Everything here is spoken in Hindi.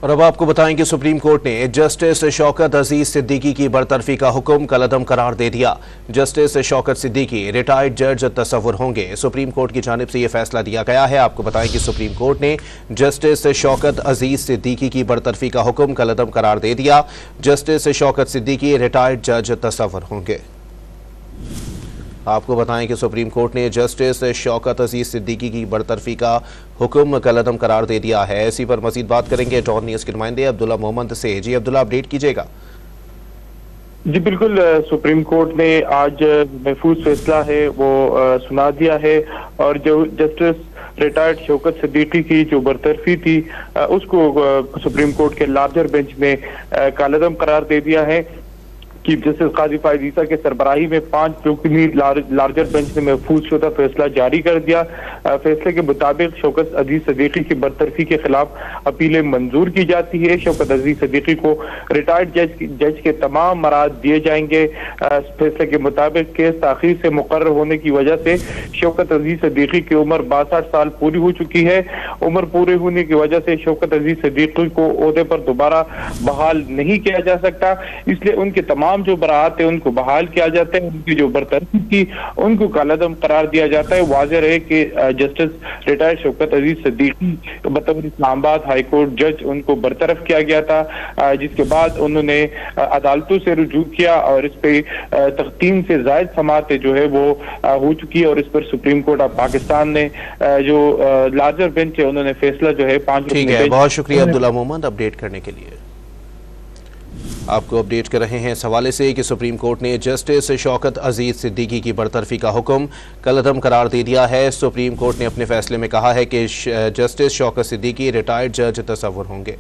और अब आपको बताएं कि सुप्रीम कोर्ट ने जस्टिस शौकत अजीज सिद्दीकी की बरतरफी का हुक्म कलअदम करार दे दिया। जस्टिस शौकत सिद्दीकी रिटायर्ड जज तस्वुर होंगे। सुप्रीम कोर्ट की जानिब से यह फैसला दिया गया है। आपको बताएं कि सुप्रीम कोर्ट ने जस्टिस शौकत अजीज सिद्दीकी की बरतरफी का हुक्म कलअदम करार दे दिया। जस्टिस शौकत सिद्दीकी रिटायर्ड जज तस्वुर होंगे। आपको बताएं कि सुप्रीम कोर्ट ने जस्टिस शौकत अजीज सिद्दीकी की बरतरफी का हुक्म कलअदम करार दे दिया है। इसी पर मजीद बात करेंगे डॉन न्यूज़ के नुमाइंदे अब्दुल्ला मोहम्मद से। जी अब्दुल्ला, अपडेट कीजिएगा। जी बिल्कुल, सुप्रीम कोर्ट ने आज महफूज फैसला है वो सुना दिया है और जो जस्टिस रिटायर्ड शौकत सिद्दीकी की जो बरतरफी थी उसको सुप्रीम कोर्ट के लार्जर बेंच में कलअदम करार दे दिया है। चीफ जस्टिस काजी फायद ईसा के सरबराही में 5 रुकनी लार्जर बेंच ने महफूज शुदा फैसला जारी कर दिया। फैसले के मुताबिक शौकत अजीज सिद्दीकी की बरतरफी के खिलाफ अपीलें मंजूर की जाती है। शौकत अजीज सिद्दीकी को रिटायर्ड जज के तमाम मराद दिए जाएंगे। फैसले के मुताबिक केस ताखीर से मुकर्रर होने की वजह से शौकत अजीज सिद्दीकी की उम्र 62 साल पूरी हो चुकी है। उम्र पूरे होने की वजह से शौकत अजीज सिद्दीकी को ओहदे पर दोबारा बहाल नहीं किया जा सकता, इसलिए उनके तमाम जो बरात है उनको बहाल किया जाता है। उनकी जो बरतरफी थी उनको कलअदम करार दिया जाता है। वाज़ेह रहे कि जस्टिस रिटायर्ड शौकत अजीज सिद्दीकी बतौर इस्लामाबाद हाई कोर्ट जज उनको बरतरफ किया गया था, जिसके बाद उन्होंने अदालतों से रुजू किया और इस पे 3 से ज़ायद समातें जो है वो हो चुकी है और इस पर सुप्रीम कोर्ट ऑफ पाकिस्तान ने जो लार्जर बेंच है उन्होंने फैसला जो है 5। ठीक है, बहुत शुक्रिया अब्दुल्ला मोहम्मद अपडेट करने के लिए। आपको अपडेट कर रहे हैं इस हवाले से कि सुप्रीम कोर्ट ने जस्टिस शौकत अजीज सिद्दीकी की बरतरफी का हुक्म कलअदम करार दे दिया है। सुप्रीम कोर्ट ने अपने फैसले में कहा है कि जस्टिस शौकत सिद्दीकी रिटायर्ड जज तस्वुर होंगे।